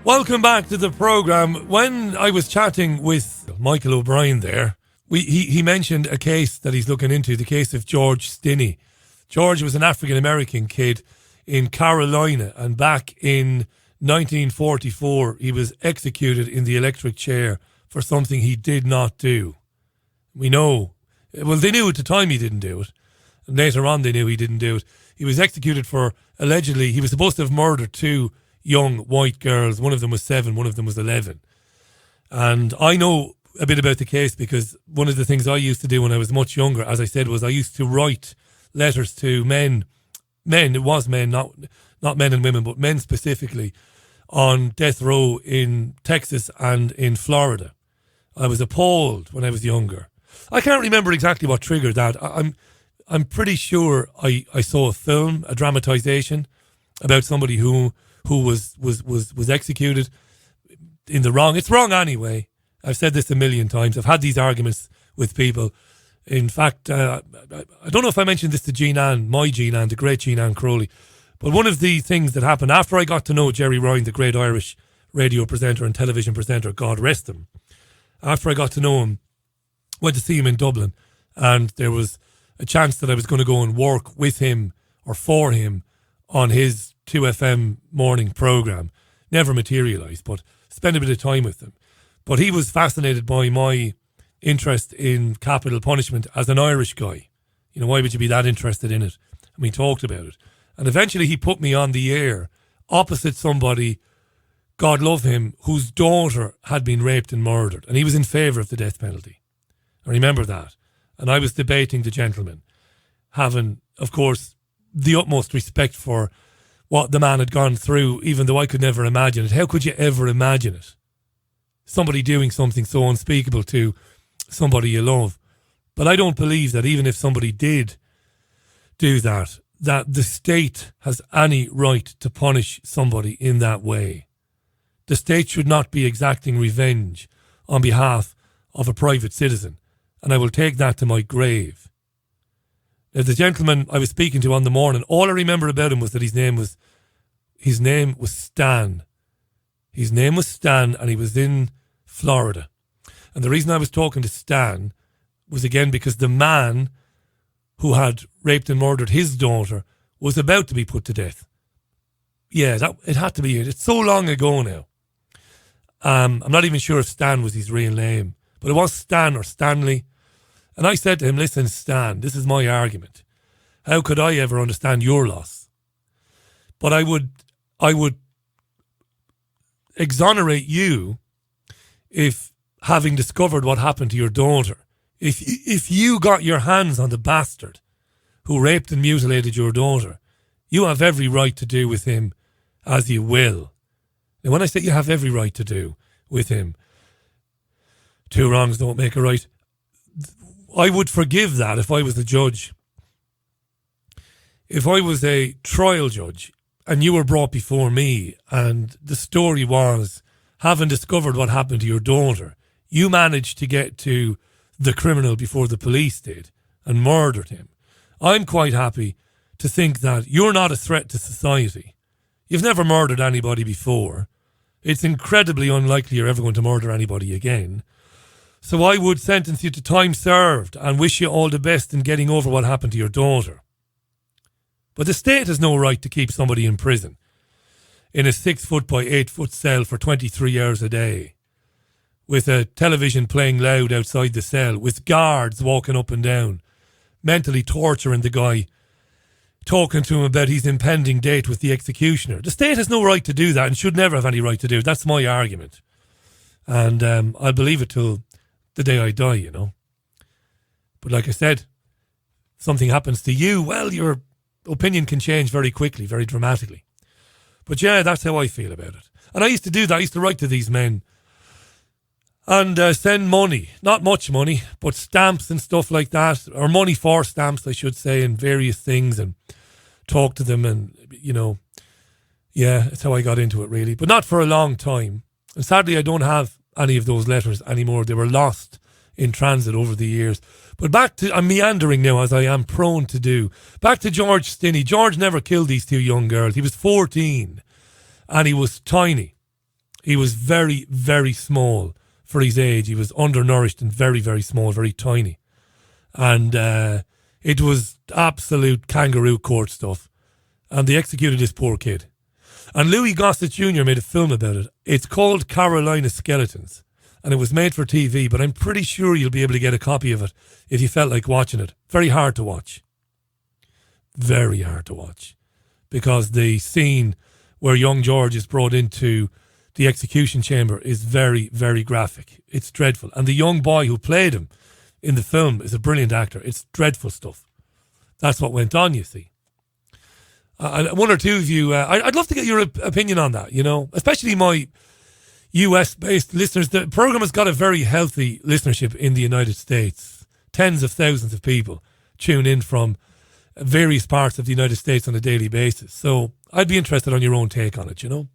Welcome back to the programme. When I was chatting with Michael O'Brien there, he mentioned a case that he's looking into, the case of George Stinney. George was an African-American kid in Carolina, and back in 1944 he was executed in the electric chair for something he did not do. We know, well, they knew at the time he didn't do it, and later on they knew he didn't do it. He was executed for, allegedly, he was supposed to have murdered two young white girls. One of them was 7, one of them was 11. And I know a bit about the case because one of the things I used to do when I was much younger, as I said, was I used to write letters to men, it was men, not men and women, but men specifically, on death row in Texas and in Florida. I was appalled when I was younger. I can't remember exactly what triggered that. I'm pretty sure I saw a film, a dramatization about somebody who was executed in the wrong. It's wrong anyway. I've said this a million times. I've had these arguments with people. In fact, I don't know if I mentioned this to Jean Ann, the great Jean Ann Crowley, but one of the things that happened after I got to know Jerry Ryan, the great Irish radio presenter and television presenter, God rest him, after I got to know him, went to see him in Dublin, and there was a chance that I was going to go and work with him or for him on his 2FM morning programme. Never materialised, but spent a bit of time with him. But he was fascinated by my interest in capital punishment as an Irish guy. You know, why would you be that interested in it? And we talked about it. And eventually he put me on the air opposite somebody, God love him, whose daughter had been raped and murdered. And he was in favour of the death penalty. I remember that. And I was debating the gentleman, having, of course, the utmost respect for what the man had gone through, even though I could never imagine it. How could you ever imagine it? Somebody doing something so unspeakable to somebody you love. But I don't believe that even if somebody did do that, that the state has any right to punish somebody in that way. The state should not be exacting revenge on behalf of a private citizen. And I will take that to my grave. Now, the gentleman I was speaking to on the morning, all I remember about him was that his name was Stan. His name was Stan, and he was in Florida. And the reason I was talking to Stan was, again, because the man who had raped and murdered his daughter was about to be put to death. Yeah, it had to be it. It's so long ago now. I'm not even sure if Stan was his real name, but it was Stan or Stanley. And I said to him, listen, Stan, this is my argument. How could I ever understand your loss? But I would exonerate you if, having discovered what happened to your daughter, if you got your hands on the bastard who raped and mutilated your daughter, you have every right to do with him as you will. And when I say you have every right to do with him, 2 wrongs don't make a right, I would forgive that if I was the judge. If I was a trial judge and you were brought before me and the story was, having discovered what happened to your daughter, you managed to get to the criminal before the police did and murdered him, I'm quite happy to think that you're not a threat to society. You've never murdered anybody before. It's incredibly unlikely you're ever going to murder anybody again. So I would sentence you to time served and wish you all the best in getting over what happened to your daughter. But the state has no right to keep somebody in prison in a 6-foot by 8-foot cell for 23 hours a day, with a television playing loud outside the cell, with guards walking up and down, mentally torturing the guy, talking to him about his impending date with the executioner. The state has no right to do that and should never have any right to do it. That's my argument. And I'll believe it till the day I die, you know. But like I said, something happens to you, well, your opinion can change very quickly, very dramatically. But yeah, that's how I feel about it. And I used to do that. I used to write to these men and send money, not much money, but stamps and stuff like that, or money for stamps, I should say, and various things, and talk to them. And, you know, yeah, that's how I got into it, really. But not for a long time. And sadly, I don't have any of those letters anymore. They were lost in transit over the years. But back to, I'm meandering now, as I am prone to do. Back to George Stinney. George never killed these 2 young girls. He was 14 and he was tiny. He was very, very small for his age. He was undernourished and very, very small, very tiny. And it was absolute kangaroo court stuff. And they executed this poor kid. And Louis Gossett Jr. made a film about it. It's called Carolina Skeletons. And it was made for TV, but I'm pretty sure you'll be able to get a copy of it if you felt like watching it. Very hard to watch. Very hard to watch. Because the scene where young George is brought into the execution chamber is very, very graphic. It's dreadful. And the young boy who played him in the film is a brilliant actor. It's dreadful stuff. That's what went on, you see. One or two of you, I'd love to get your opinion on that, you know, especially my US-based listeners. The program has got a very healthy listenership in the United States. Tens of thousands of people tune in from various parts of the United States on a daily basis. So I'd be interested on your own take on it, you know.